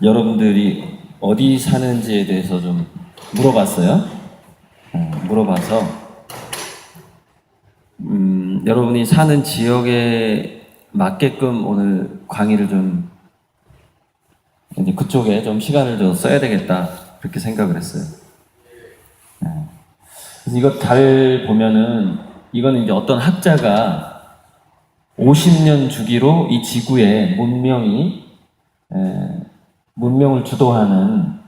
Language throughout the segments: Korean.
여러분들이 어디 사는지에 대해서 좀 물어봤어요. 물어봐서 여러분이 사는 지역에 맞게끔 오늘 강의를 좀 이제 그쪽에 좀 시간을 좀 써야 되겠다 그렇게 생각을 했어요. 그래서 이거 잘 보면은 이거는 이제 어떤 학자가 50년 주기로 이 지구의 문명을 주도하는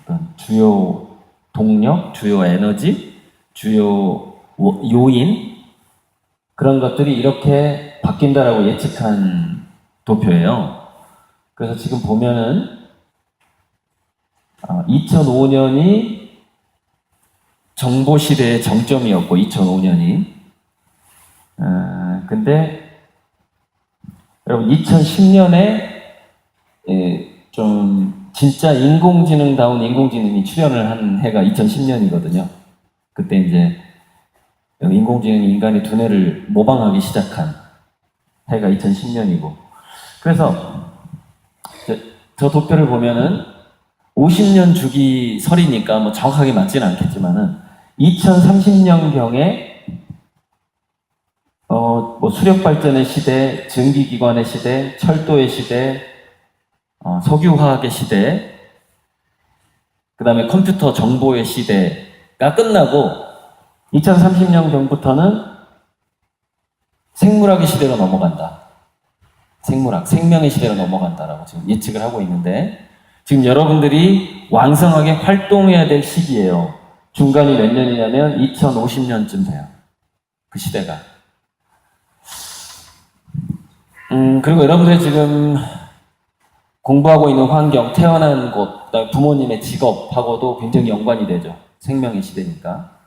어떤 주요 동력, 주요 에너지, 주요 요인 그런 것들이 이렇게 바뀐다라고 예측한 도표예요. 그래서 지금 보면은 2005년이 정보 시대의 정점이었고 2005년이 근데 여러분 2010년에 좀 진짜 인공지능다운 인공지능이 출현을 한 해가 2010년이거든요. 그때 이제 인공지능이 인간의 두뇌를 모방하기 시작한 해가 2010년이고 그래서 저 도표를 보면은 50년 주기 설이니까 뭐 정확하게 맞지는 않겠지만은 2030년경에 뭐 수력 발전의 시대, 전기기관의 시대, 철도의 시대, 석유화학의 시대, 그 다음에 컴퓨터 정보의 시대가 끝나고 2030년경부터는 생물학의 시대로 넘어간다. 생명의 시대로 넘어간다라고 지금 예측을 하고 있는데 지금 여러분들이 왕성하게 활동해야 될 시기예요. 중간이 몇 년이냐면 2050년쯤 돼요. 그 시대가. 그리고 여러분들이 지금 공부하고 있는 환경, 태어난 곳, 부모님의 직업하고도 굉장히 연관이 되죠. 생명의 시대니까.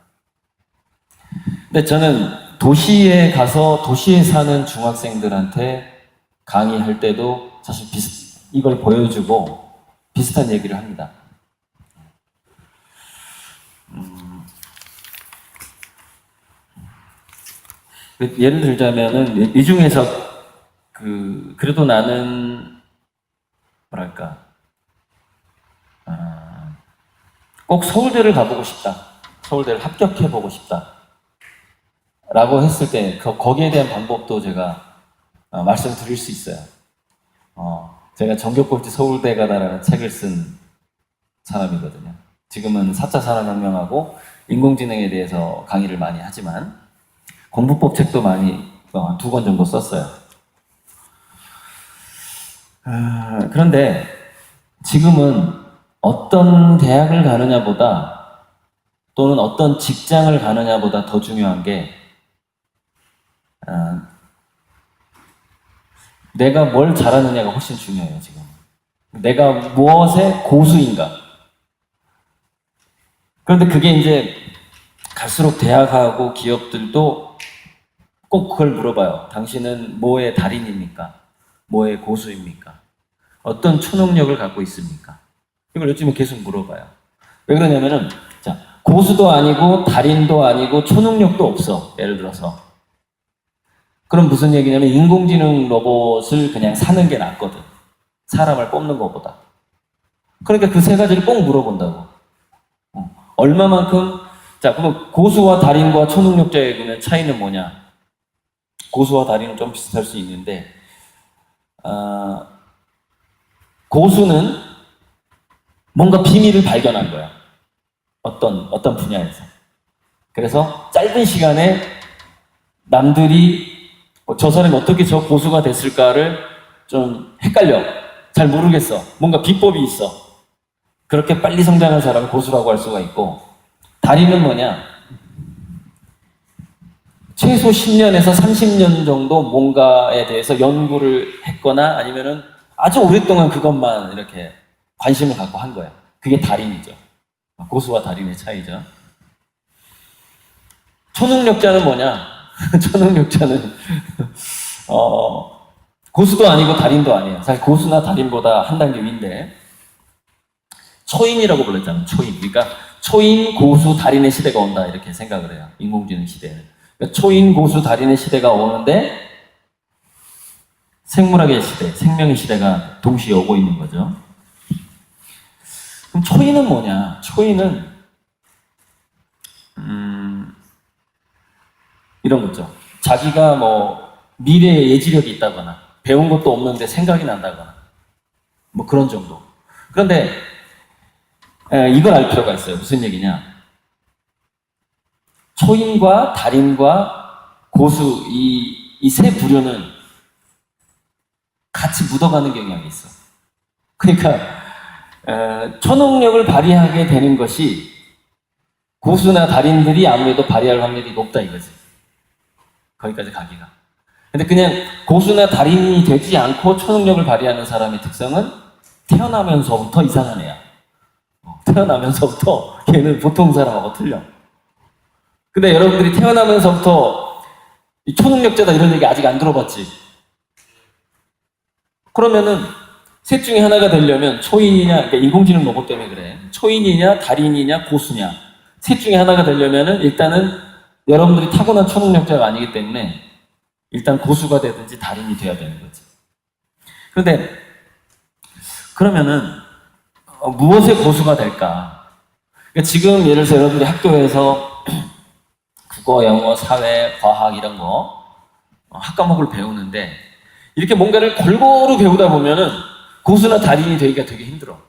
근데 저는 도시에 가서 도시에 사는 중학생들한테 강의할 때도 사실 이걸 보여주고 비슷한 얘기를 합니다. 예를 들자면은 이 중에서 그래도 나는 뭐랄까 꼭 서울대를 가보고 싶다. 서울대를 합격해보고 싶다. 라고 했을 때 거기에 대한 방법도 제가 말씀드릴 수 있어요. 제가 전교꼴찌 서울대가다라는 책을 쓴 사람이거든요. 지금은 4차 산업혁명하고 인공지능에 대해서 강의를 많이 하지만 공부법 책도 많이 2권 정도 썼어요. 그런데 지금은 어떤 대학을 가느냐보다 또는 어떤 직장을 가느냐보다 더 중요한 게 내가 뭘 잘하느냐가 훨씬 중요해요. 지금 내가 무엇의 고수인가. 그런데 그게 이제 갈수록 대학하고 기업들도 꼭 그걸 물어봐요. 당신은 뭐의 달인입니까? 뭐의 고수입니까? 어떤 초능력을 갖고 있습니까? 이걸 요즘에 계속 물어봐요. 왜 그러냐면은, 자, 고수도 아니고, 달인도 아니고, 초능력도 없어. 예를 들어서. 그럼 무슨 얘기냐면, 인공지능 로봇을 그냥 사는 게 낫거든. 사람을 뽑는 것보다. 그러니까 그 세 가지를 꼭 물어본다고. 얼마만큼, 자, 그럼 고수와 달인과 초능력자의 그러면 차이는 뭐냐? 고수와 달인은 좀 비슷할 수 있는데, 고수는 뭔가 비밀을 발견한 거야. 어떤 분야에서. 그래서 짧은 시간에 남들이 저 사람이 어떻게 저 고수가 됐을까를 좀 헷갈려. 잘 모르겠어. 뭔가 비법이 있어. 그렇게 빨리 성장한 사람을 고수라고 할 수가 있고, 달인은 뭐냐? 최소 10년에서 30년 정도 뭔가에 대해서 연구를 했거나 아니면은 아주 오랫동안 그것만 이렇게 관심을 갖고 한 거야. 그게 달인이죠. 고수와 달인의 차이죠. 초능력자는 뭐냐? 초능력자는 고수도 아니고 달인도 아니에요. 사실 고수나 달인보다 한 단계 위인데 초인이라고 불렀잖아요. 초인. 그러니까 초인, 고수, 달인의 시대가 온다 이렇게 생각을 해요. 인공지능 시대는. 초인, 고수, 달인의 시대가 오는데 생물학의 시대, 생명의 시대가 동시에 오고 있는 거죠. 그럼 초인은 뭐냐? 초인은 이런 거죠. 자기가 뭐 미래에 예지력이 있다거나 배운 것도 없는데 생각이 난다거나 뭐 그런 정도. 그런데 이걸 알 필요가 있어요. 무슨 얘기냐? 초인과 달인과 고수 이 세 부류는 같이 묻어가는 경향이 있어. 그러니까 초능력을 발휘하게 되는 것이 고수나 달인들이 아무래도 발휘할 확률이 높다 이거지. 거기까지 가기가. 근데 그냥 고수나 달인이 되지 않고 초능력을 발휘하는 사람의 특성은 태어나면서부터 이상한 애야. 태어나면서부터 걔는 보통 사람하고 틀려. 근데 여러분들이 태어나면서부터 이 초능력자다 이런 얘기 아직 안 들어봤지? 그러면은 셋 중에 하나가 되려면 초인이냐, 그러니까 인공지능 로봇 때문에 그래. 초인이냐, 달인이냐, 고수냐. 셋 중에 하나가 되려면은 일단은 여러분들이 타고난 초능력자가 아니기 때문에 일단 고수가 되든지 달인이 돼야 되는 거지. 그런데 그러면은 무엇의 고수가 될까? 그러니까 지금 예를 들어서 여러분들이 학교에서 국어, 영어, 사회, 과학 이런 거 학과목을 배우는데 이렇게 뭔가를 골고루 배우다 보면은 고수나 달인이 되기가 되게 힘들어.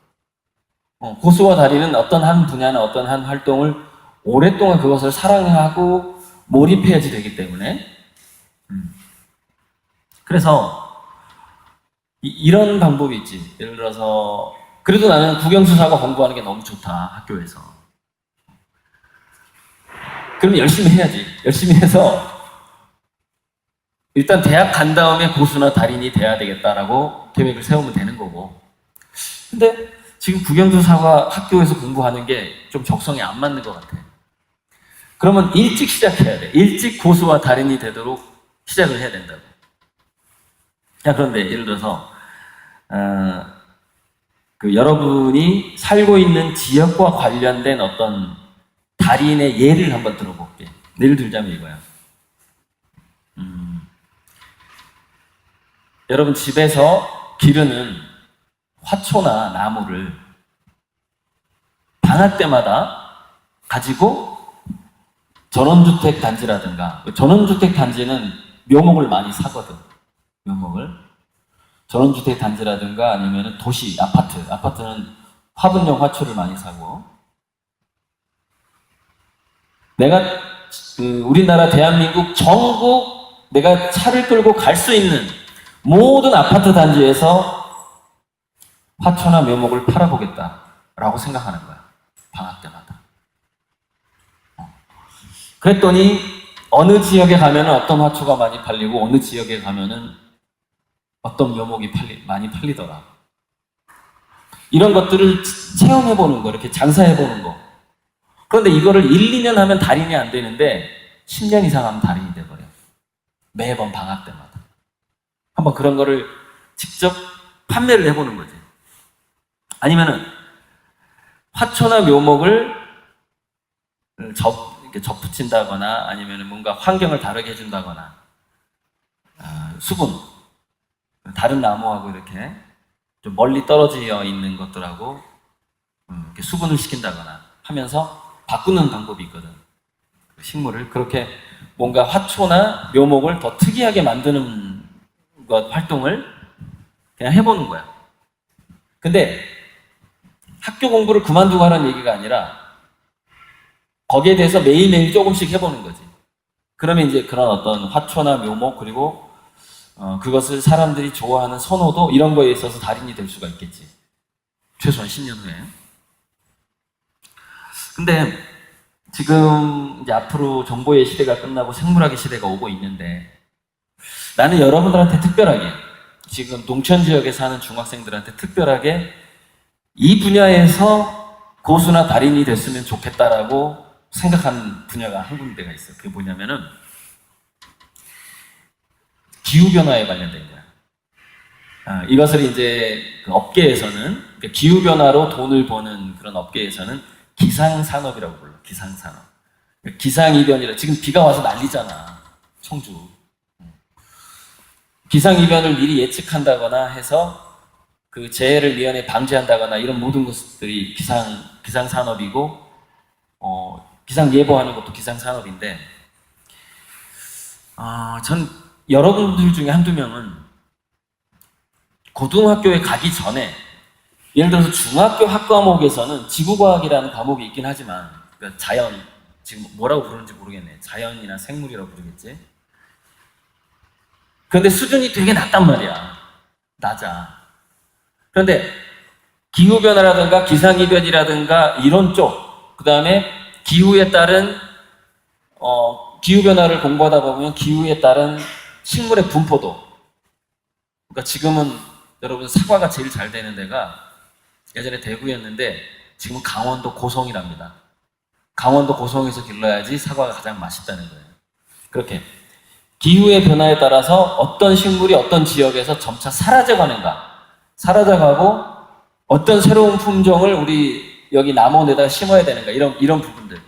고수와 달인은 어떤 한 분야나 어떤 한 활동을 오랫동안 그것을 사랑하고 몰입해야지 되기 때문에 그래서 이런 방법이 있지. 예를 들어서 그래도 나는 국영수사과 공부하는 게 너무 좋다 학교에서. 그럼 열심히 해야지. 열심히 해서 일단 대학 간 다음에 고수나 달인이 돼야 되겠다라고 계획을 세우면 되는 거고. 근데 지금 국영수사과 학교에서 공부하는 게 좀 적성에 안 맞는 것 같아. 그러면 일찍 시작해야 돼. 일찍 고수와 달인이 되도록 시작을 해야 된다고. 자, 그런데 예를 들어서 여러분이 살고 있는 지역과 관련된 어떤 달인의 예를 한번 들어볼게. 예를 들자면 이거야. 여러분 집에서 기르는 화초나 나무를 방학 때마다 가지고 전원주택 단지라든가, 전원주택 단지는 묘목을 많이 사거든. 묘목을. 전원주택 단지라든가 아니면 도시, 아파트는 화분용 화초를 많이 사고. 내가 우리나라 대한민국 전국 내가 차를 끌고 갈 수 있는 모든 아파트 단지에서 화초나 묘목을 팔아보겠다라고 생각하는 거야. 방학 때마다. 그랬더니 어느 지역에 가면 어떤 화초가 많이 팔리고 어느 지역에 가면은 어떤 묘목이 많이 팔리더라. 이런 것들을 체험해보는 거, 이렇게 장사해보는 거. 그런데 이거를 1, 2년 하면 달인이 안 되는데 10년 이상 하면 달인이 돼버려. 매번 방학 때마다. 한번 그런 거를 직접 판매를 해보는 거지. 아니면은 화초나 묘목을 이렇게 접붙인다거나 아니면 뭔가 환경을 다르게 해준다거나 수분, 다른 나무하고 이렇게 좀 멀리 떨어져 있는 것들하고 이렇게 수분을 시킨다거나 하면서 바꾸는 방법이 있거든. 식물을 그렇게 뭔가 화초나 묘목을 더 특이하게 만드는 활동을 그냥 해보는 거야. 근데 학교 공부를 그만두고 하라는 얘기가 아니라 거기에 대해서 매일매일 조금씩 해보는 거지. 그러면 이제 그런 어떤 화초나 묘목 그리고 그것을 사람들이 좋아하는 선호도 이런 거에 있어서 달인이 될 수가 있겠지. 최소한 10년 후에. 근데 지금 이제 앞으로 정보의 시대가 끝나고 생물학의 시대가 오고 있는데 나는 여러분들한테 특별하게 지금 농촌 지역에 사는 중학생들한테 특별하게 이 분야에서 고수나 달인이 됐으면 좋겠다라고 생각하는 분야가 한 군데가 있어요. 그게 뭐냐면은 기후변화에 관련된 거야. 이것을 이제 그 업계에서는 기후변화로 돈을 버는 그런 업계에서는 기상산업이라고 불러. 기상산업. 기상이변이라 지금 비가 와서 난리잖아. 청주. 기상이변을 미리 예측한다거나 해서 그 재해를 미연에 방지한다거나 이런 모든 것들이 기상산업이고, 기상 예보하는 것도 기상산업인데, 전 여러분들 중에 한두 명은 고등학교에 가기 전에, 예를 들어서 중학교 학과목에서는 지구과학이라는 과목이 있긴 하지만, 그러니까 자연, 지금 뭐라고 부르는지 모르겠네. 자연이나 생물이라고 부르겠지. 그런데 수준이 되게 낮단 말이야. 낮아. 그런데 기후변화라든가 기상이변이라든가 이런 쪽, 그 다음에 기후에 따른 기후변화를 공부하다 보면 기후에 따른 식물의 분포도, 그러니까 지금은 여러분 사과가 제일 잘 되는 데가 예전에 대구였는데 지금은 강원도 고성이랍니다. 강원도 고성에서 길러야지 사과가 가장 맛있다는 거예요. 그렇게 기후의 변화에 따라서 어떤 식물이 어떤 지역에서 점차 사라져가는가, 사라져가고 어떤 새로운 품종을 우리 여기 남원에다가 심어야 되는가, 이런 부분들.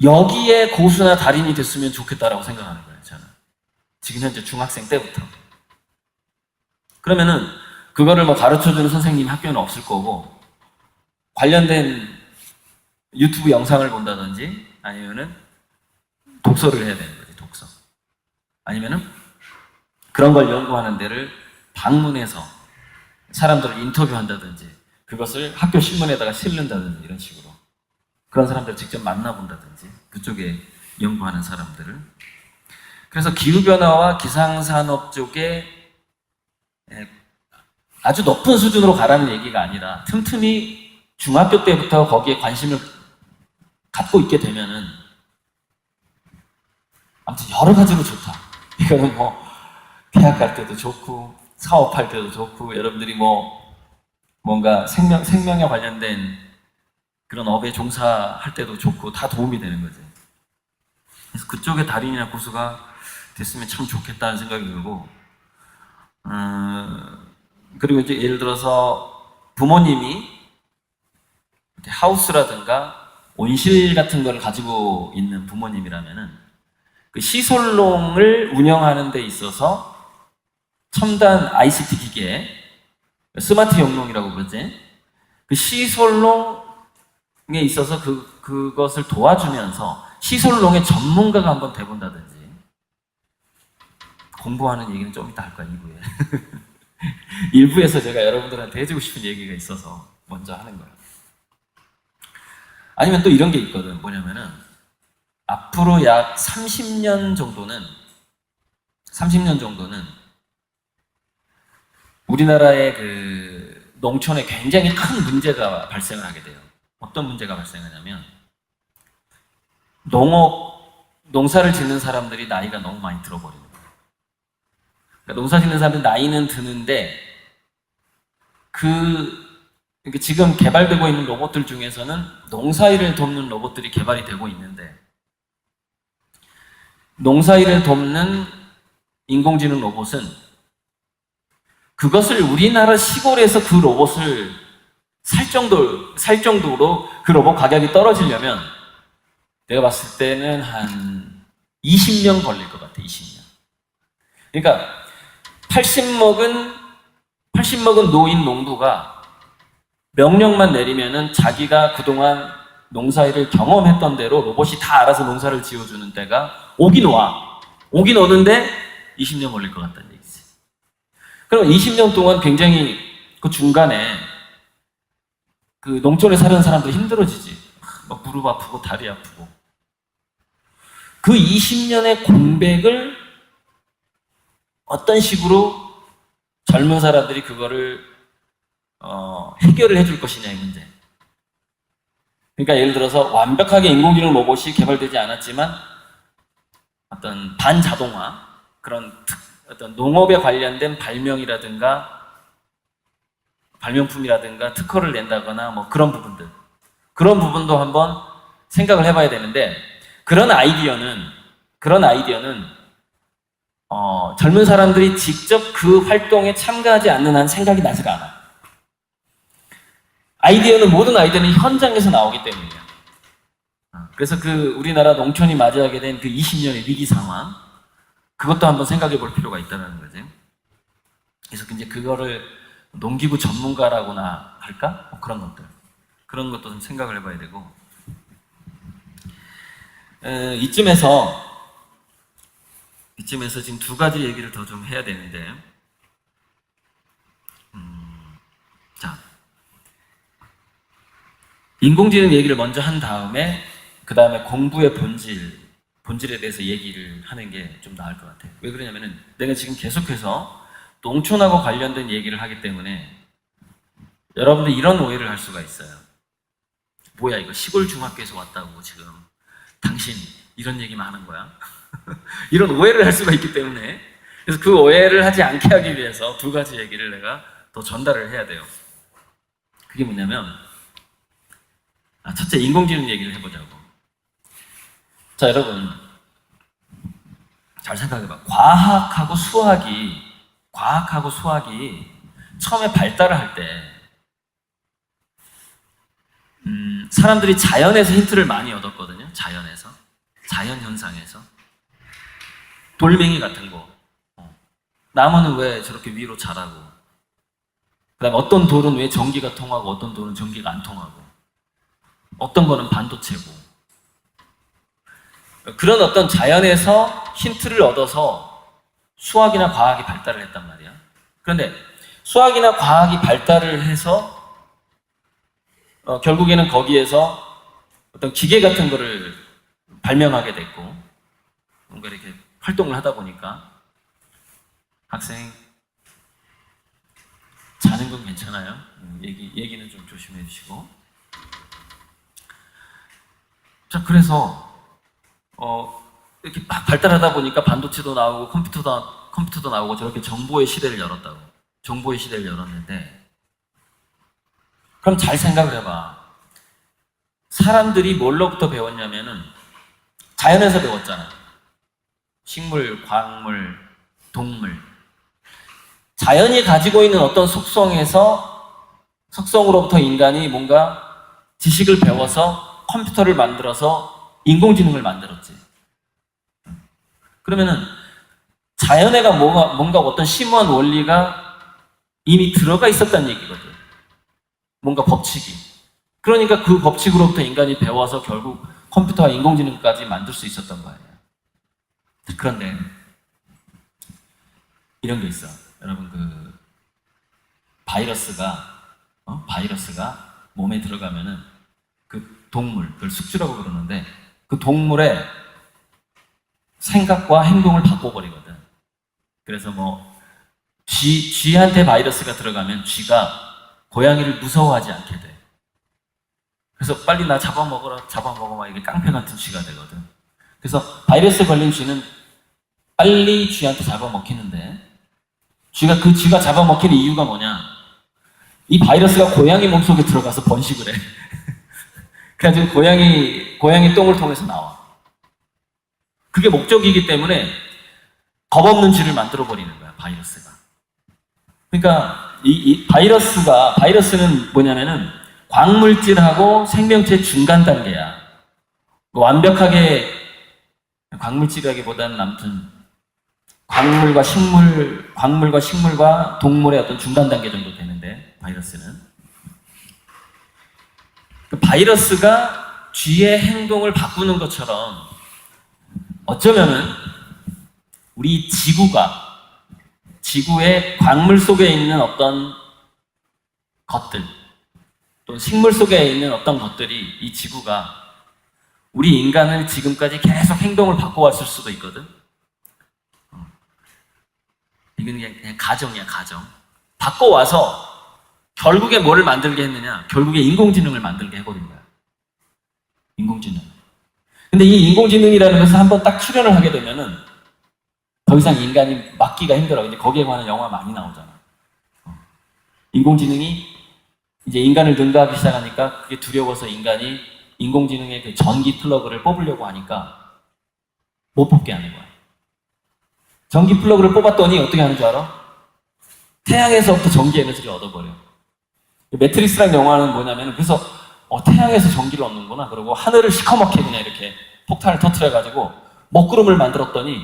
여기에 고수나 달인이 됐으면 좋겠다라고 생각하는 거예요, 저는. 지금 현재 중학생 때부터. 그러면은 그거를 뭐 가르쳐주는 선생님이 학교에는 없을 거고, 관련된 유튜브 영상을 본다든지 아니면은 독서를 해야 되는 거지, 독서. 아니면은 그런 걸 연구하는 데를 방문해서 사람들을 인터뷰한다든지, 그것을 학교 신문에다가 실는다든지, 이런 식으로 그런 사람들을 직접 만나본다든지, 그쪽에 연구하는 사람들을. 그래서 기후변화와 기상산업 쪽에 아주 높은 수준으로 가라는 얘기가 아니라 틈틈이 중학교 때부터 거기에 관심을 갖고 있게 되면은 아무튼 여러 가지로 좋다. 이거는 뭐 대학 갈 때도 좋고 사업할 때도 좋고, 여러분들이 뭔가 생명에 관련된 그런 업에 종사할 때도 좋고 다 도움이 되는 거지. 그래서 그쪽에 달인이나 고수가 됐으면 참 좋겠다는 생각이 들고, 그리고 이제 예를 들어서 부모님이 이렇게 하우스라든가 온실 같은 걸 가지고 있는 부모님이라면은 그 시설롱을 운영하는 데 있어서 첨단 ICT 기계, 스마트 영농이라고 그러지, 그 시설롱에 있어서 그것을 도와주면서 시설롱의 전문가가 한번 돼본다든지. 공부하는 얘기는 좀 이따 할 거야, 2부에. 1부에서 제가 여러분들한테 해주고 싶은 얘기가 있어서 먼저 하는 거야. 아니면 또 이런 게 있거든. 뭐냐면은 앞으로 약 30년 정도는 우리나라의 그 농촌에 굉장히 큰 문제가 발생을 하게 돼요. 어떤 문제가 발생하냐면, 농사를 짓는 사람들이 나이가 너무 많이 들어버리는 거예요. 그러니까 농사 짓는 사람들 나이는 드는데 그러니까 지금 개발되고 있는 로봇들 중에서는 농사일을 돕는 로봇들이 개발이 되고 있는데, 농사일을 돕는 인공지능 로봇은 그것을 우리나라 시골에서 그 로봇을 살 정도로 그 로봇 가격이 떨어지려면 내가 봤을 때는 한 20년 걸릴 것 같아, 20년. 그러니까 80 먹은 노인 농부가 명령만 내리면은 자기가 그동안 농사일을 경험했던 대로 로봇이 다 알아서 농사를 지어주는 때가 오긴 오는데 20년 걸릴 것 같다는 얘기지. 그럼 20년 동안 굉장히 그 중간에 그 농촌에 사는 사람도 힘들어지지. 막 무릎 아프고 다리 아프고. 그 20년의 공백을 어떤 식으로 젊은 사람들이 그거를 해결을 해줄 것이냐의 문제. 그러니까 예를 들어서 완벽하게 인공지능 로봇이 개발되지 않았지만 어떤 반자동화, 그런 어떤 농업에 관련된 발명품이라든가 특허를 낸다거나 뭐 그런 부분도 한번 생각을 해봐야 되는데, 그런 아이디어는 젊은 사람들이 직접 그 활동에 참가하지 않는 한 생각이 나지가 않아. 모든 아이디어는 현장에서 나오기 때문이야. 그래서 그 우리나라 농촌이 맞이하게 된 그 20년의 위기 상황, 그것도 한번 생각해 볼 필요가 있다는 거지. 그래서 이제 그거를 농기구 전문가라고나 할까? 뭐 그런 것들. 그런 것도 좀 생각을 해봐야 되고. 이쯤에서 지금 두 가지 얘기를 더 좀 해야 되는데, 자, 인공지능 얘기를 먼저 한 다음에 그 다음에 공부의 본질에 대해서 얘기를 하는 게 좀 나을 것 같아요. 왜 그러냐면은 내가 지금 계속해서 농촌하고 관련된 얘기를 하기 때문에 여러분들 이런 오해를 할 수가 있어요. 뭐야 이거 시골 중학교에서 왔다고 지금 당신 이런 얘기만 하는 거야? 이런 오해를 할 수가 있기 때문에 그래서 그 오해를 하지 않게 하기 위해서 두 가지 얘기를 내가 더 전달을 해야 돼요. 그게 뭐냐면 첫째 인공지능 얘기를 해보자고. 자 여러분 잘 생각해봐. 과학하고 수학이 처음에 발달을 할 때 사람들이 자연에서 힌트를 많이 얻었거든요. 자연 현상에서 돌멩이 같은 거, 나무는 왜 저렇게 위로 자라고, 그다음에 어떤 돌은 왜 전기가 통하고 어떤 돌은 전기가 안 통하고, 어떤 거는 반도체고, 그런 어떤 자연에서 힌트를 얻어서 수학이나 과학이 발달을 했단 말이야. 그런데 수학이나 과학이 발달을 해서 결국에는 거기에서 어떤 기계 같은 거를 발명하게 됐고, 뭔가 이렇게 활동을 하다 보니까 학생 자는 건 괜찮아요? 얘기는 좀 조심해 주시고. 자, 그래서 이렇게 막 발달하다 보니까 반도체도 나오고 컴퓨터도 나오고 저렇게 정보의 시대를 열었다고. 정보의 시대를 열었는데, 그럼 잘 생각을 해봐. 사람들이 뭘로부터 배웠냐면은 자연에서 배웠잖아. 식물, 광물, 동물. 자연이 가지고 있는 어떤 속성으로부터 인간이 뭔가 지식을 배워서 컴퓨터를 만들어서 인공지능을 만들었지. 그러면은 자연에가 뭔가 어떤 심오한 원리가 이미 들어가 있었다는 얘기거든. 뭔가 법칙이. 그러니까 그 법칙으로부터 인간이 배워서 결국 컴퓨터와 인공지능까지 만들 수 있었던 거예요. 그런데 이런 게 있어. 여러분 바이러스가 몸에 들어가면은 그 동물, 그걸 숙주라고 그러는데 그 동물의 생각과 행동을 바꿔버리거든. 그래서 쥐한테 바이러스가 들어가면 쥐가 고양이를 무서워하지 않게 돼. 그래서 빨리 나 잡아먹어라 막 이게 깡패 같은 쥐가 되거든. 그래서 바이러스 걸린 쥐는 빨리 쥐한테 잡아먹히는데 그 쥐가 잡아먹히는 이유가 뭐냐? 이 바이러스가 고양이 몸속에 들어가서 번식을 해. 그래가지고 고양이 똥을 통해서 나와. 그게 목적이기 때문에 겁없는 쥐를 만들어버리는 거야, 바이러스가. 그러니까 이 바이러스는 뭐냐면은 광물질하고 생명체 중간 단계야. 완벽하게 광물질이라기보다는 아무튼 광물과 식물과 동물의 어떤 중간 단계 정도 되는데, 바이러스는. 그 바이러스가 쥐의 행동을 바꾸는 것처럼 어쩌면은 우리 지구의 광물 속에 있는 어떤 것들, 또 식물 속에 있는 어떤 것들이 이 지구가 우리 인간을 지금까지 계속 행동을 바꿔왔을 수도 있거든. 이건 그냥 가정이야, 가정. 바꿔와서 결국에 뭐를 만들게 했느냐? 결국에 인공지능을 만들게 해버린 거야. 인공지능. 근데 이 인공지능이라는 것을 한번 딱 출현을 하게 되면은 더 이상 인간이 막기가 힘들어. 근데 거기에 관한 영화 많이 나오잖아. 인공지능이 이제 인간을 능가하기 시작하니까 그게 두려워서 인간이 인공지능의 그 전기 플러그를 뽑으려고 하니까 못 뽑게 하는 거야. 전기 플러그를 뽑았더니 어떻게 하는 줄 알아? 태양에서부터 전기 에너지를 얻어버려. 매트릭스라는 영화는 뭐냐면, 그래서 태양에서 전기를 얻는구나. 그러고 하늘을 시커멓게 그냥 이렇게 폭탄을 터뜨려가지고 먹구름을 만들었더니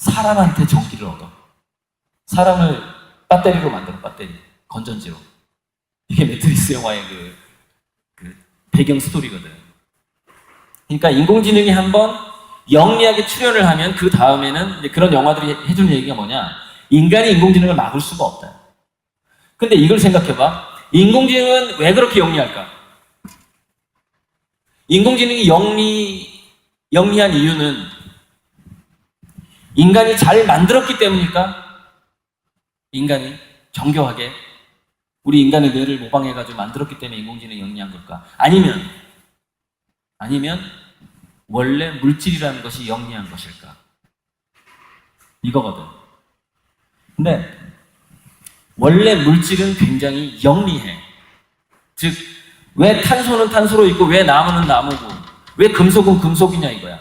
사람한테 전기를 얻어. 사람을 배터리로 만들어, 배터리. 건전지로. 이게 매트리스 영화의 그 배경 스토리거든. 그러니까 인공지능이 한번 영리하게 출현을 하면 그 다음에는 이제 그런 영화들이 해주는 얘기가 뭐냐. 인간이 인공지능을 막을 수가 없다. 근데 이걸 생각해봐. 인공지능은 왜 그렇게 영리할까? 인공지능이 영리한 이유는 인간이 잘 만들었기 때문일까? 인간이 정교하게 우리 인간의 뇌를 모방해가지고 만들었기 때문에 인공지능이 영리한 걸까? 아니면 원래 물질이라는 것이 영리한 것일까? 이거거든. 근데 원래 물질은 굉장히 영리해. 즉, 왜 탄소는 탄소로 있고 왜 나무는 나무고 왜 금속은 금속이냐 이거야.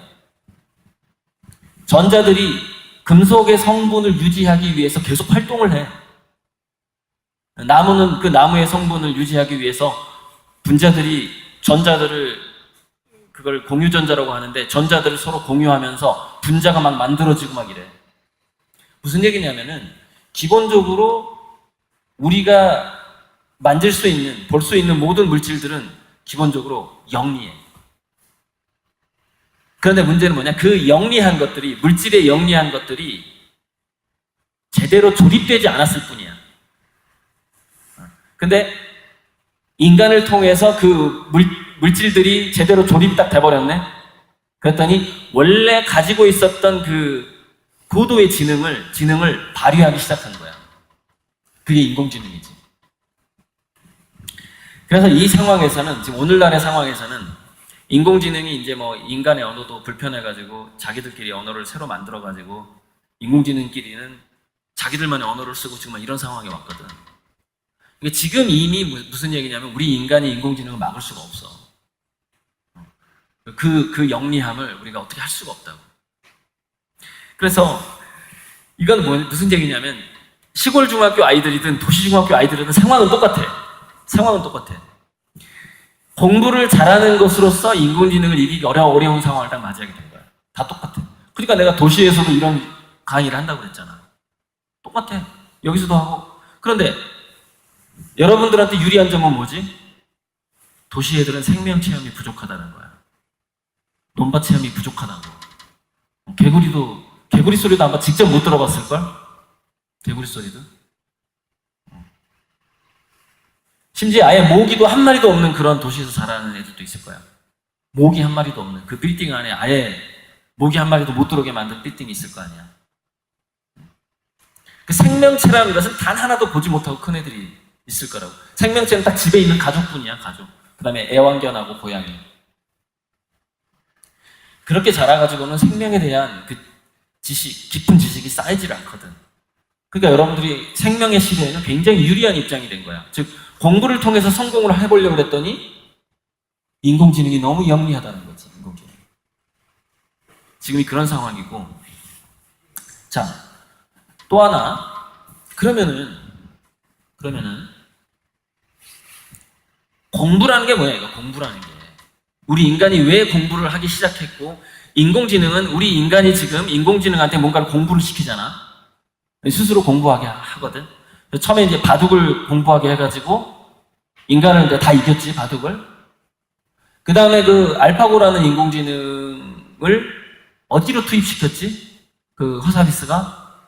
전자들이 금속의 성분을 유지하기 위해서 계속 활동을 해. 나무는 그 나무의 성분을 유지하기 위해서 분자들이 전자들을 그걸 공유전자라고 하는데 전자들을 서로 공유하면서 분자가 막 만들어지고 막 이래. 무슨 얘기냐면은 기본적으로 우리가 만질 수 있는, 볼 수 있는 모든 물질들은 기본적으로 영리해. 그런데 문제는 뭐냐? 그 영리한 것들이, 물질의 영리한 것들이 제대로 조립되지 않았을 뿐이야. 근데 인간을 통해서 그 물질들이 제대로 조립이 딱 돼버렸네? 그랬더니 원래 가지고 있었던 그 고도의 지능을 발휘하기 시작한 거야. 그게 인공지능이지. 그래서 이 상황에서는, 지금 오늘날의 상황에서는 인공지능이 이제 뭐 인간의 언어도 불편해가지고 자기들끼리 언어를 새로 만들어가지고 인공지능끼리는 자기들만의 언어를 쓰고 지금 이런 상황에 왔거든. 그러니까 지금 이미 무슨 얘기냐면 우리 인간이 인공지능을 막을 수가 없어. 그 영리함을 우리가 어떻게 할 수가 없다고. 그래서 이건 무슨 얘기냐면 시골 중학교 아이들이든 도시 중학교 아이들이든 상황은 똑같아. 공부를 잘하는 것으로서 인공지능을 이기기 어려운 상황을 딱 맞이하게 된 거야. 다 똑같아. 그러니까 내가 도시에서도 이런 강의를 한다고 그랬잖아. 똑같아. 여기서도 하고. 그런데 여러분들한테 유리한 점은 뭐지? 도시 애들은 생명 체험이 부족하다는 거야. 논밭 체험이 부족하다고. 개구리 소리도 아마 직접 못 들어봤을걸? 개구리 소리도. 심지어 아예 모기도 한 마리도 없는 그런 도시에서 자라는 애들도 있을 거야. 모기 한 마리도 없는 그 빌딩 안에 아예 모기 한 마리도 못 들어오게 만든 빌딩이 있을 거 아니야. 그 생명체라는 것은 단 하나도 보지 못하고 큰 애들이 있을 거라고. 생명체는 딱 집에 있는 가족뿐이야, 가족. 그 다음에 애완견하고 고양이. 그렇게 자라가지고는 생명에 대한 그 깊은 지식이 쌓이질 않거든. 그러니까 여러분들이 생명의 시대에는 굉장히 유리한 입장이 된 거야. 즉, 공부를 통해서 성공을 해보려고 했더니 인공지능이 너무 영리하다는 거지, 인공지능. 지금이 그런 상황이고. 자, 또 하나. 그러면은 공부라는 게 뭐야, 이거? 공부라는 게. 우리 인간이 왜 공부를 하기 시작했고, 인공지능은 우리 인간이 지금 인공지능한테 뭔가를 공부를 시키잖아. 스스로 공부하게 하거든. 처음에 이제 바둑을 공부하게 해가지고 인간은 이제 다 이겼지, 바둑을. 그 다음에 그 알파고라는 인공지능을 어디로 투입시켰지? 그 허사비스가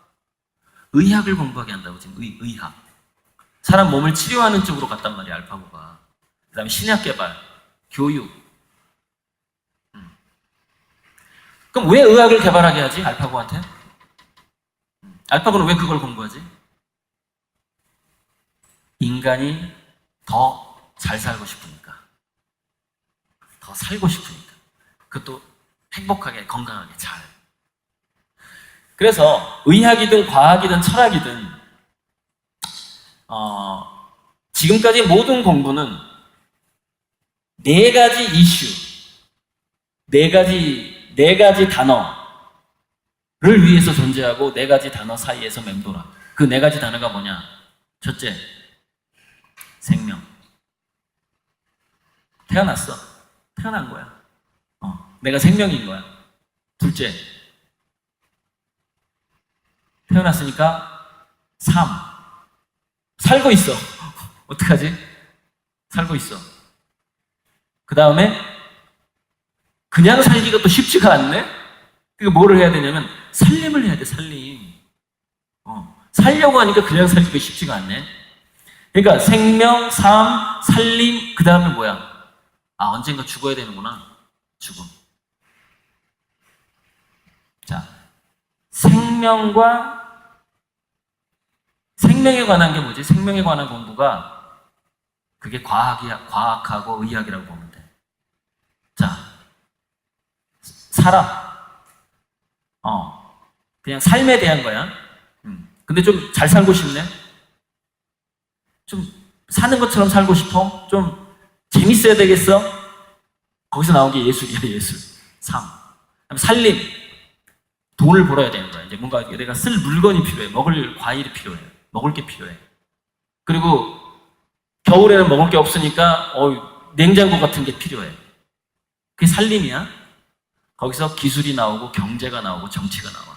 의학을 공부하게 한다고. 지금 의학. 사람 몸을 치료하는 쪽으로 갔단 말이야, 알파고가. 그 다음에 신약 개발, 교육. 그럼 왜 의학을 개발하게 하지, 알파고한테? 알파고는 왜 그걸 공부하지? 인간이 더 잘 살고 싶으니까. 더 살고 싶으니까. 그것도 행복하게, 건강하게, 잘. 그래서 의학이든 과학이든 철학이든 지금까지 모든 공부는 네 가지 이슈, 네 가지 단어를 위해서 존재하고 네 가지 단어 사이에서 맴돌아. 그 네 가지 단어가 뭐냐? 첫째, 생명. 태어난 거야. 내가 생명인 거야. 둘째, 태어났으니까 3. 살고 있어. 어떡하지? 살고 있어. 그 다음에 그냥 살기가 또 쉽지가 않네? 그러니까 뭐를 해야 되냐면 살림을 해야 돼, 살림. 살려고 하니까 그냥 살기가 쉽지가 않네. 그러니까 생명, 삶, 살림, 그 다음에 뭐야? 언젠가 죽어야 되는구나. 죽음. 자, 생명에 관한 게 뭐지? 생명에 관한 공부가 그게 과학하고 의학이라고 보면 돼. 자, 살아. 그냥 삶에 대한 거야. 근데 좀 잘 살고 싶네? 좀 사는 것처럼 살고 싶어? 좀 재밌어야 되겠어? 거기서 나온 게 예술이야, 예술. 삶. 살림. 돈을 벌어야 되는 거야. 이제 뭔가 내가 쓸 물건이 필요해. 먹을 과일이 필요해. 먹을 게 필요해. 그리고 겨울에는 먹을 게 없으니까 냉장고 같은 게 필요해. 그게 살림이야. 거기서 기술이 나오고 경제가 나오고 정치가 나와.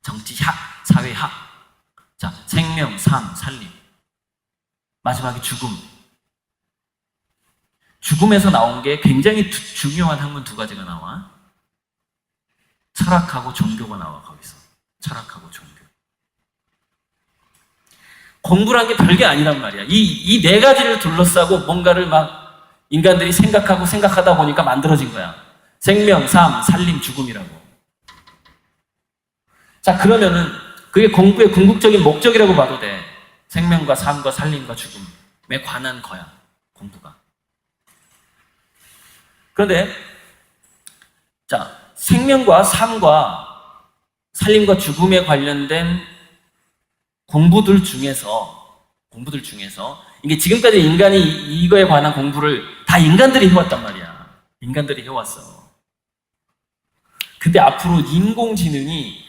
정치학, 사회학. 자, 생명, 삶, 살림. 마지막에 죽음. 죽음에서 나온 게 굉장히 중요한 학문 2가지가 나와. 철학하고 종교가 나와, 거기서. 철학하고 종교. 공부란 게 별게 아니란 말이야. 이 4가지를 둘러싸고 뭔가를 막 인간들이 생각하다 보니까 만들어진 거야. 생명, 삶, 살림, 죽음이라고. 자, 그러면은 그게 공부의 궁극적인 목적이라고 봐도 돼. 생명과 삶과 살림과 죽음에 관한 거야, 공부가. 그런데 자, 생명과 삶과 살림과 죽음에 관련된 공부들 중에서 이게 지금까지 인간이 이거에 관한 공부를 다 인간들이 해왔단 말이야. 인간들이 해왔어. 근데 앞으로 인공지능이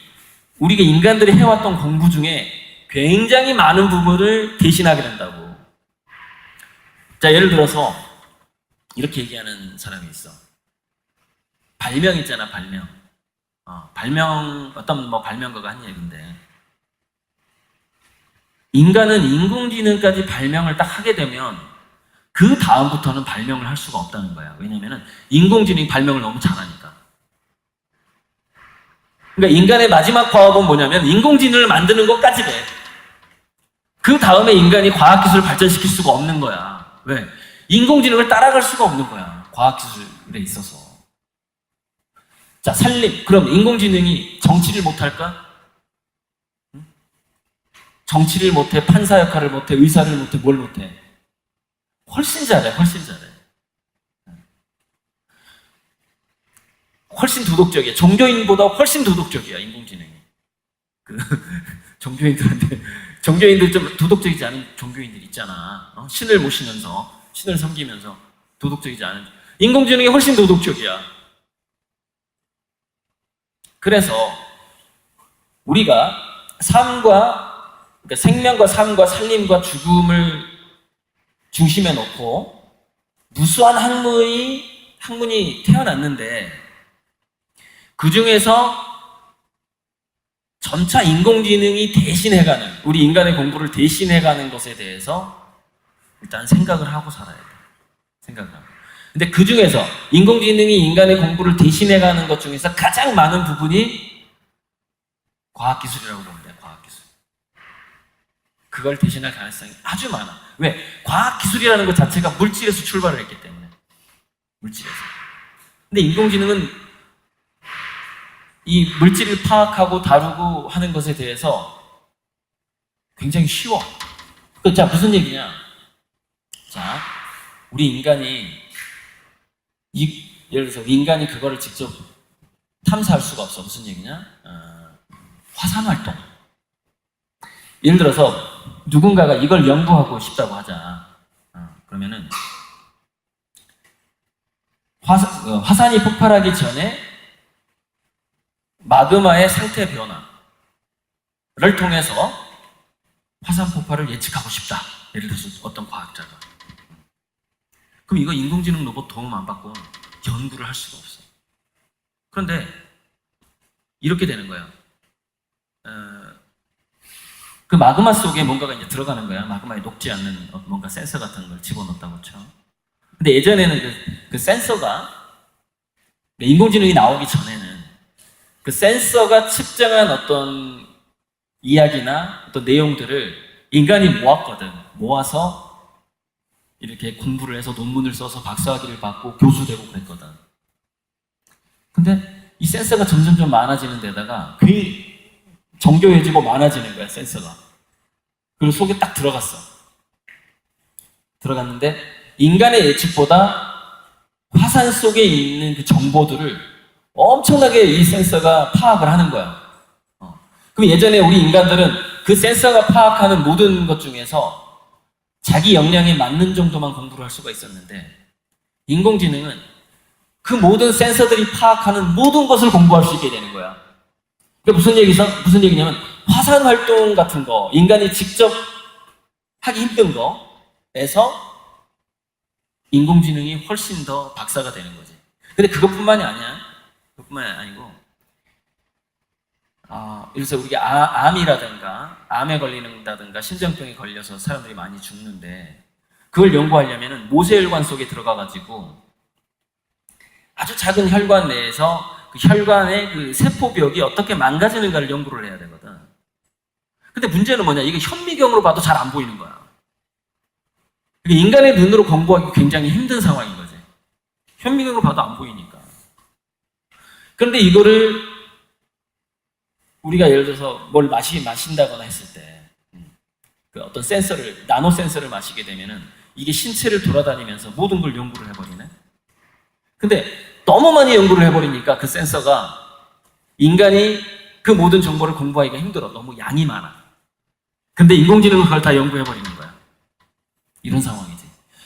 우리가 인간들이 해왔던 공부 중에 굉장히 많은 부분을 대신하게 된다고. 자, 예를 들어서 이렇게 얘기하는 사람이 있어. 발명 있잖아, 발명. 어떤 발명가가 한 얘기인데, 인간은 인공지능까지 발명을 딱 하게 되면 그 다음부터는 발명을 할 수가 없다는 거야. 왜냐면은 인공지능이 발명을 너무 잘하니까. 그러니까 인간의 마지막 과업은 뭐냐면 인공지능을 만드는 것까지 돼. 그 다음에 인간이 과학기술을 발전시킬 수가 없는 거야. 왜? 인공지능을 따라갈 수가 없는 거야. 과학기술에 있어서. 자, 살림. 그럼 인공지능이 정치를 못할까? 정치를 못해, 판사 역할을 못해, 의사를 못해, 뭘 못해? 훨씬 잘해, 훨씬 잘해. 훨씬 도덕적이야. 종교인보다 훨씬 도덕적이야, 인공지능이. 종교인들 좀 도덕적이지 않은 종교인들 있잖아. 신을 모시면서, 신을 섬기면서 도덕적이지 않은. 인공지능이 훨씬 도덕적이야. 그래서 우리가 그러니까 생명과 삶과 살림과 죽음을 중심에 놓고 무수한 학문이 태어났는데 그 중에서 점차 인공지능이 대신해가는, 우리 인간의 공부를 대신해가는 것에 대해서 일단 생각을 하고 살아야 돼. 생각을 하고. 근데 그 중에서 인공지능이 인간의 공부를 대신해가는 것 중에서 가장 많은 부분이 과학기술이라고 보면 돼, 과학기술. 그걸 대신할 가능성이 아주 많아. 왜? 과학기술이라는 것 자체가 물질에서 출발을 했기 때문에. 물질에서. 근데 인공지능은 이 물질을 파악하고 다루고 하는 것에 대해서 굉장히 쉬워. 자, 무슨 얘기냐? 자, 우리 인간이 예를 들어서 인간이 그거를 직접 탐사할 수가 없어. 무슨 얘기냐? 화산 활동. 예를 들어서 누군가가 이걸 연구하고 싶다고 하자. 그러면은 화산이 폭발하기 전에 마그마의 상태 변화를 통해서 화산 폭발을 예측하고 싶다. 예를 들어서 어떤 과학자가. 그럼 이거 인공지능 로봇 도움 안 받고 연구를 할 수가 없어. 그런데 이렇게 되는 거야. 그 마그마 속에 뭔가가 이제 들어가는 거야. 마그마에 녹지 않는 뭔가 센서 같은 걸 집어넣었다고 쳐. 근데 예전에는 그 센서가, 인공지능이 나오기 전에는 그 센서가 측정한 어떤 이야기나 어떤 내용들을 인간이 모았거든. 모아서 이렇게 공부를 해서 논문을 써서 박사학위를 받고 교수되고 그랬거든. 근데 이 센서가 점점 많아지는 데다가 괜히 정교해지고 많아지는 거야, 센서가. 그리고 속에 딱 들어갔어. 들어갔는데 인간의 예측보다 화산 속에 있는 그 정보들을 엄청나게 이 센서가 파악을 하는 거야. 그럼 예전에 우리 인간들은 그 센서가 파악하는 모든 것 중에서 자기 역량에 맞는 정도만 공부를 할 수가 있었는데, 인공지능은 그 모든 센서들이 파악하는 모든 것을 공부할 수 있게 되는 거야. 그게 무슨 얘기냐면 화산 활동 같은 거, 인간이 직접 하기 힘든 거에서 인공지능이 훨씬 더 박사가 되는 거지. 근데 그것뿐만이 아니야. 그것뿐만이 아니고, 그래서 우리가 암이라든가 암에 걸리는다든가 심장병에 걸려서 사람들이 많이 죽는데, 그걸 연구하려면은 모세혈관 속에 들어가가지고 아주 작은 혈관 내에서 그 혈관의 그 세포벽이 어떻게 망가지는가를 연구를 해야 되거든. 근데 문제는 뭐냐? 이게 현미경으로 봐도 잘 안 보이는 거야. 인간의 눈으로 공부하기 굉장히 힘든 상황인 거지. 현미경으로 봐도 안 보이니까. 그런데 이거를 우리가 예를 들어서 뭘 마신다거나 했을 때, 그 어떤 센서를, 나노 센서를 마시게 되면은 이게 신체를 돌아다니면서 모든 걸 연구를 해버리네? 근데 너무 많이 연구를 해버리니까 그 센서가 인간이 그 모든 정보를 공부하기가 힘들어. 너무 양이 많아. 근데 인공지능은 그걸 다 연구해버리는 거야. 이런 상황이지.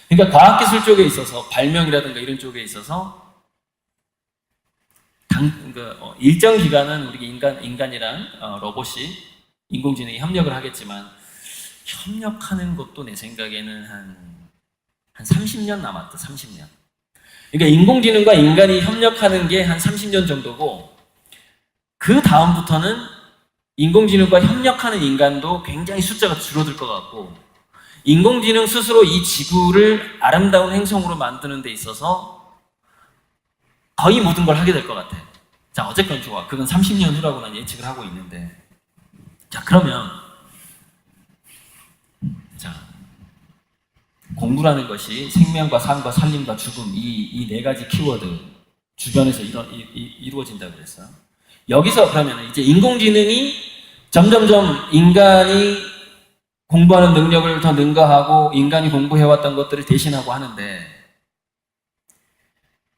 그러니까 과학기술 쪽에 있어서, 발명이라든가 이런 쪽에 있어서 일정 기간은 우리 인간이랑 로봇이, 인공지능이 협력을 하겠지만, 협력하는 것도 내 생각에는 한 30년 남았다. 30년. 그러니까 인공지능과 인간이 협력하는 게 한 30년 정도고, 그 다음부터는 인공지능과 협력하는 인간도 굉장히 숫자가 줄어들 것 같고, 인공지능 스스로 이 지구를 아름다운 행성으로 만드는 데 있어서 거의 모든 걸 하게 될 것 같아. 자, 어쨌건 좋아. 그건 30년 후라고 난 예측을 하고 있는데, 자, 그러면 자, 공부라는 것이 생명과 삶과 살림과 죽음, 이 네 가지 키워드 주변에서 이루어진다고 그랬어요. 여기서 그러면 이제 인공지능이 점점점 인간이 공부하는 능력을 더 능가하고 인간이 공부해왔던 것들을 대신하고 하는데,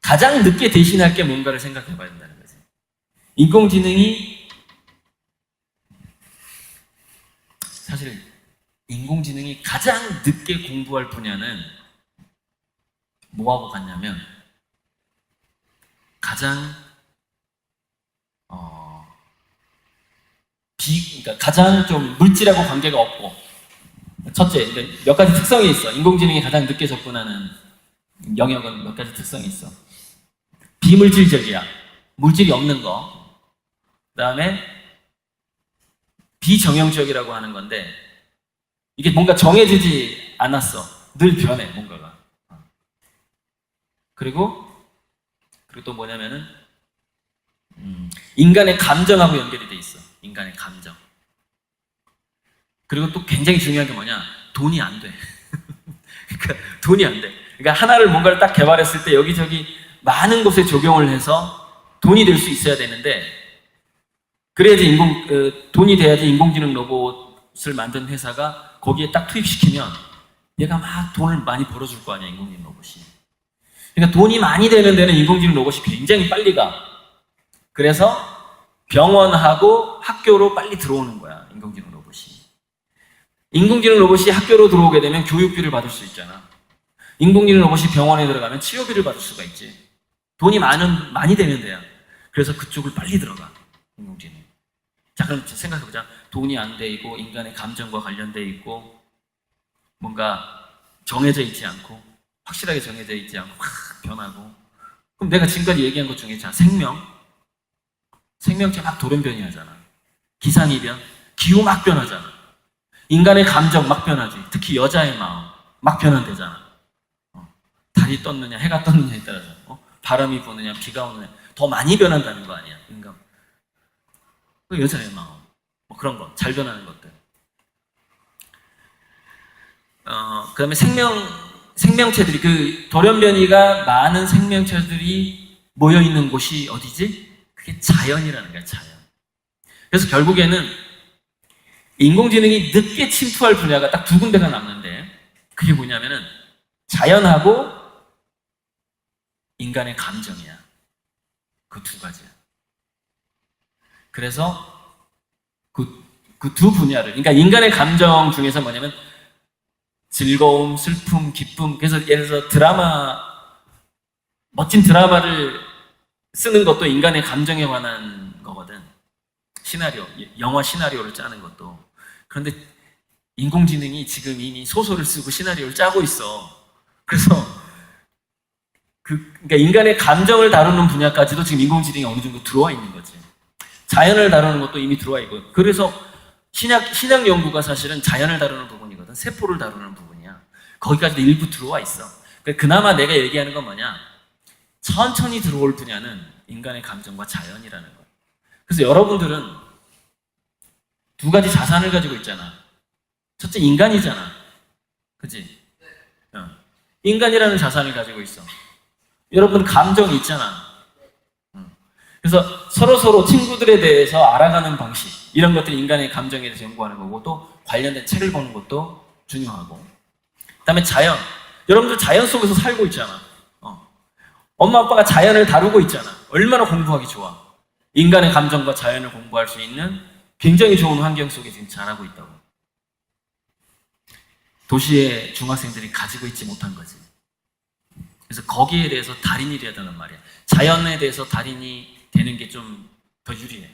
가장 늦게 대신할 게 뭔가를 생각해 봐야 된다는 거지. 사실 인공지능이 가장 늦게 공부할 분야는 뭐하고 같냐면, 가장 그러니까 가장 좀 물질하고 관계가 없고, 첫째, 몇 가지 특성이 있어. 인공지능이 가장 늦게 접근하는 영역은 몇 가지 특성이 있어. 비물질적이야. 물질이 없는 거. 그 다음에 비정형적이라고 하는 건데, 이게 뭔가 정해지지 않았어. 늘 변해, 뭔가가. 그리고 또 뭐냐면은, 인간의 감정하고 연결이 돼 있어. 인간의 감정. 그리고 또 굉장히 중요한 게 뭐냐? 돈이 안 돼. 그러니까 돈이 안 돼. 그러니까 하나를 뭔가를 딱 개발했을 때 여기저기 많은 곳에 적용을 해서 돈이 될 수 있어야 되는데, 그래야지 돈이 돼야지 인공지능 로봇을 만든 회사가 거기에 딱 투입시키면 얘가 막 돈을 많이 벌어줄 거 아니야, 인공지능 로봇이. 그러니까 돈이 많이 되는 데는 인공지능 로봇이 굉장히 빨리 가. 그래서 병원하고 학교로 빨리 들어오는 거야, 인공지능 로봇이. 인공지능 로봇이 학교로 들어오게 되면 교육비를 받을 수 있잖아. 인공지능 로봇이 병원에 들어가면 치료비를 받을 수가 있지. 돈이 많이 되는 데야. 그래서 그쪽을 빨리 들어가, 인공지능. 자, 그럼 생각해보자. 돈이 안 돼 있고, 인간의 감정과 관련돼 있고, 뭔가 정해져 있지 않고, 확실하게 정해져 있지 않고, 확 변하고. 그럼 내가 지금까지 얘기한 것 중에, 자, 생명체 막 돌연변이 하잖아. 기상이변, 기후 막 변하잖아. 인간의 감정 막 변하지. 특히 여자의 마음 막 변한대잖아. 달이 떴느냐 해가 떴느냐에 따라서 바람이 부느냐 비가 오느냐 더 많이 변한다는 거 아니야. 인간 그 여자의 마음 뭐 그런 거 잘 변하는 것들. 그 다음에 생명체들이 그 돌연변이가 많은 생명체들이 모여있는 곳이 어디지? 그게 자연이라는 거야. 자연. 그래서 결국에는 인공지능이 늦게 침투할 분야가 딱 두 군데가 남는데 그게 뭐냐면은 자연하고 인간의 감정이야. 그 두 가지야. 그래서 그 두 분야를, 그러니까 인간의 감정 중에서 뭐냐면 즐거움, 슬픔, 기쁨. 그래서 예를 들어서 드라마, 멋진 드라마를 쓰는 것도 인간의 감정에 관한 거거든. 시나리오, 영화 시나리오를 짜는 것도. 그런데 인공지능이 지금 이미 소설을 쓰고 시나리오를 짜고 있어. 그래서 그러니까 인간의 감정을 다루는 분야까지도 지금 인공지능이 어느 정도 들어와 있는 거지. 자연을 다루는 것도 이미 들어와 있고. 그래서 신약 연구가 사실은 자연을 다루는 부분이거든. 세포를 다루는 부분이야. 거기까지도 일부 들어와 있어. 그나마 내가 얘기하는 건 뭐냐? 천천히 들어올 분야는 인간의 감정과 자연이라는 거야. 그래서 여러분들은 두 가지 자산을 가지고 있잖아. 첫째, 인간이잖아. 그치? 인간이라는 자산을 가지고 있어. 여러분 감정이 있잖아. 그래서 서로 친구들에 대해서 알아가는 방식, 이런 것들이 인간의 감정에 대해서 연구하는 거고, 또 관련된 책을 보는 것도 중요하고. 그 다음에 자연. 여러분들 자연 속에서 살고 있잖아. 엄마 아빠가 자연을 다루고 있잖아. 얼마나 공부하기 좋아. 인간의 감정과 자연을 공부할 수 있는 굉장히 좋은 환경 속에 지금 자라고 있다고. 도시의 중학생들이 가지고 있지 못한 거지. 그래서 거기에 대해서 달인이 돼야 된단 말이야. 자연에 대해서 달인이 되는 게 좀 더 유리해.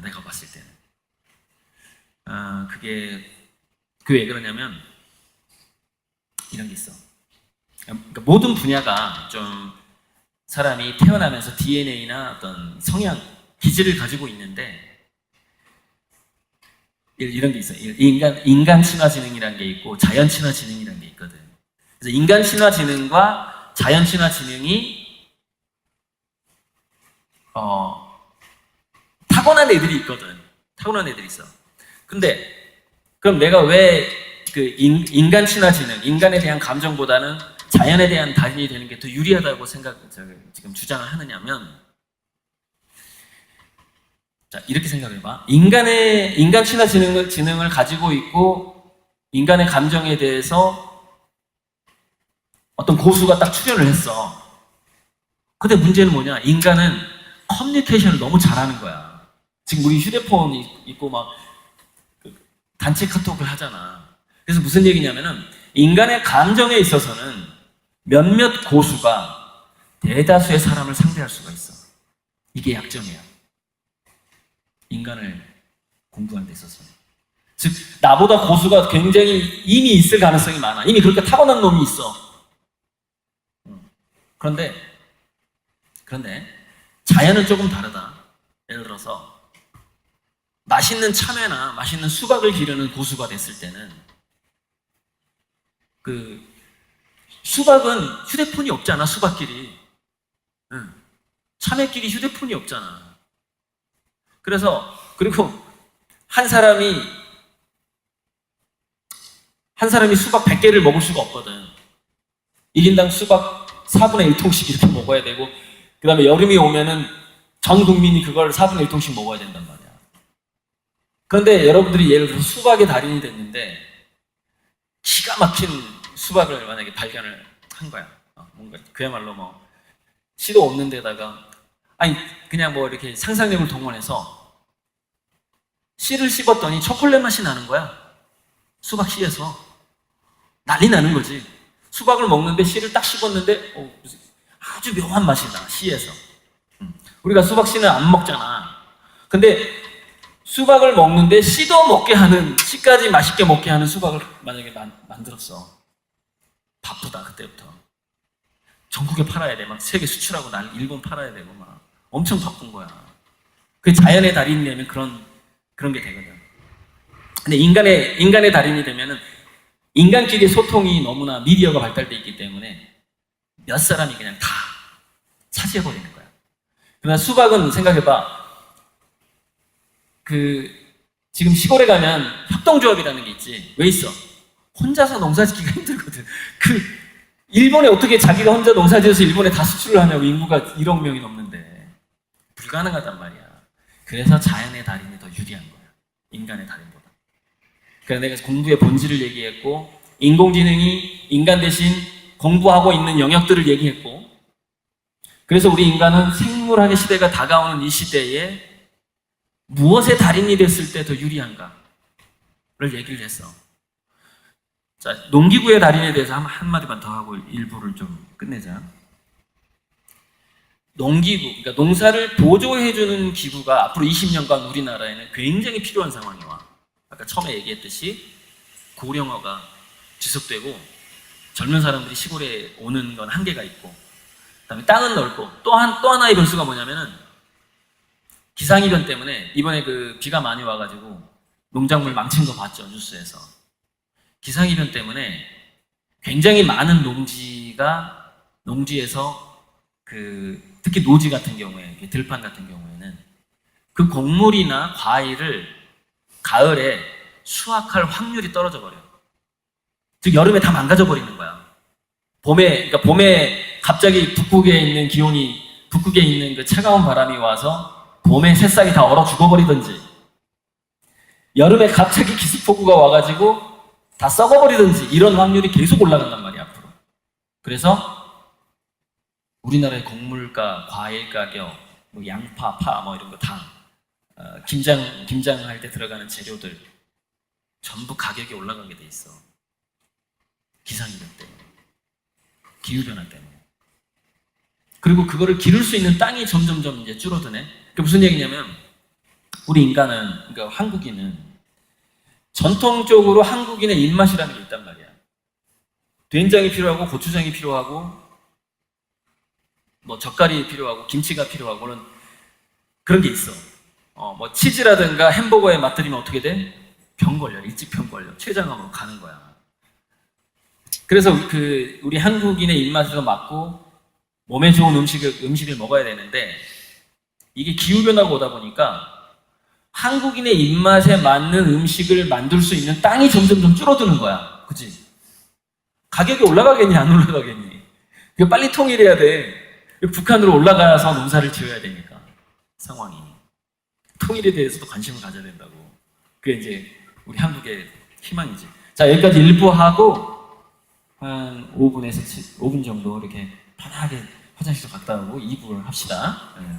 내가 봤을 때는. 그게 왜 그러냐면 이런 게 있어. 그러니까 모든 분야가 좀 사람이 태어나면서 DNA나 어떤 성향, 기질을 가지고 있는데 이런 게 있어. 인간 친화 지능이라는 게 있고 자연 친화 지능이라는 게 있거든. 그래서 인간 친화 지능과 자연 친화 지능이 타고난 애들이 있거든. 타고난 애들이 있어. 근데 그럼 내가 왜 그 인간 친화 지능, 인간에 대한 감정보다는 자연에 대한 달인이 되는 게 더 유리하다고 지금 주장을 하느냐면, 자, 이렇게 생각해봐. 인간 친화 지능을 가지고 있고, 인간의 감정에 대해서 어떤 고수가 딱 출연을 했어. 근데 문제는 뭐냐? 인간은 커뮤니케이션을 너무 잘하는 거야. 지금 우리 휴대폰이 있고 막 단체 카톡을 하잖아. 그래서 무슨 얘기냐면은 인간의 감정에 있어서는 몇몇 고수가 대다수의 사람을 상대할 수가 있어. 이게 약점이야. 인간을 공부하는 데 있어서. 즉, 나보다 고수가 굉장히 이미 있을 가능성이 많아. 이미 그렇게 타고난 놈이 있어. 그런데 자연은 조금 다르다. 예를 들어서 맛있는 참외나 맛있는 수박을 기르는 고수가 됐을 때는 그 수박은 휴대폰이 없잖아. 수박끼리. 참외끼리 휴대폰이 없잖아. 그리고 한 사람이 수박 100개를 먹을 수가 없거든. 1인당 수박 4분의 1통씩 이렇게 먹어야 되고, 그 다음에 여름이 오면은 전 국민이 그걸 4분의 1통씩 먹어야 된단 말이야. 그런데 여러분들이 예를 들어서 수박의 달인이 됐는데 기가 막힌 수박을 만약에 발견을 한 거야. 뭔가 그야말로 뭐 씨도 없는 데다가 그냥 뭐 이렇게 상상력을 동원해서 씨를 씹었더니 초콜릿 맛이 나는 거야. 수박 씨에서 난리 나는 거지. 수박을 먹는데 씨를 딱 씹었는데 아주 묘한 맛이 나. 씨에서. 우리가 수박 씨는 안 먹잖아. 근데 수박을 먹는데 씨도 먹게 하는, 씨까지 맛있게 먹게 하는 수박을 만약에 만들었어. 바쁘다, 그때부터. 전국에 팔아야 돼. 막 세계 수출하고 일본 팔아야 되고 막 엄청 바쁜 거야. 그 자연의 달인이라면 그런 게 되거든. 근데 인간의 달인이 되면은 인간끼리 소통이 너무나 미디어가 발달돼 있기 때문에 몇 사람이 그냥 다 차지해버리는 거야. 그러나 수박은 생각해봐. 지금 시골에 가면 협동조합이라는 게 있지. 왜 있어? 혼자서 농사짓기가 힘들거든. 일본에 어떻게 자기가 혼자 농사지어서 일본에 다 수출을 하냐고. 인구가 1억 명이 넘는데. 불가능하단 말이야. 그래서 자연의 달인이 더 유리한 거야. 인간의 달인보다. 그래서 내가 공부의 본질을 얘기했고, 인공지능이 인간 대신 공부하고 있는 영역들을 얘기했고, 그래서 우리 인간은 생물학의 시대가 다가오는 이 시대에 무엇의 달인이 됐을 때 더 유리한가를 얘기를 했어. 자, 농기구의 달인에 대해서 한마디만 더 하고 일부를 좀 끝내자. 농기구, 그러니까 농사를 보조해주는 기구가 앞으로 20년간 우리나라에는 굉장히 필요한 상황이 와. 아까 처음에 얘기했듯이 고령화가 지속되고 젊은 사람들이 시골에 오는 건 한계가 있고, 그다음에 땅은 넓고, 또 하나의 변수가 뭐냐면은 기상이변 때문에 이번에 비가 많이 와가지고 농작물 망친 거 봤죠, 뉴스에서. 기상이변 때문에 굉장히 많은 농지에서 특히 노지 같은 경우에, 들판 같은 경우에는 그 곡물이나 과일을 가을에 수확할 확률이 떨어져 버려요. 즉 여름에 다 망가져 버리는 거야. 그러니까 봄에 갑자기 북극에 있는 그 차가운 바람이 와서 봄에 새싹이 다 얼어 죽어버리든지, 여름에 갑자기 기습폭우가 와가지고 다 썩어버리든지, 이런 확률이 계속 올라간단 말이야, 앞으로. 그래서 우리나라의 곡물가, 과일 가격, 양파, 파, 이런 거 다, 김장할 때 들어가는 재료들 전부 가격이 올라가게 돼 있어. 기상이변 때문에, 기후변화 때문에. 그리고 그거를 기를 수 있는 땅이 점점점 이제 줄어드네. 그게 무슨 얘기냐면, 우리 인간은, 그러니까 한국인은 전통적으로 한국인의 입맛이라는 게 있단 말이야. 된장이 필요하고, 고추장이 필요하고, 젓갈이 필요하고, 김치가 필요하고, 그런 게 있어. 치즈라든가 햄버거에 맛들이면 어떻게 돼? 병 걸려. 일찍 병 걸려. 췌장암으로 가는 거야. 그래서 우리 한국인의 입맛에도 맞고 몸에 좋은 음식을 먹어야 되는데, 이게 기후변화가 오다 보니까 한국인의 입맛에 맞는 음식을 만들 수 있는 땅이 점점 줄어드는 거야. 그치? 가격이 올라가겠니? 안 올라가겠니? 이거 빨리 통일해야 돼. 북한으로 올라가서 농사를 지어야 되니까, 상황이. 통일에 대해서도 관심을 가져야 된다고. 그게 이제 우리 한국의 희망이지. 자, 여기까지 1부 하고 한 5분 정도 이렇게 편하게 화장실도 갔다 오고 2부를 합시다. 네.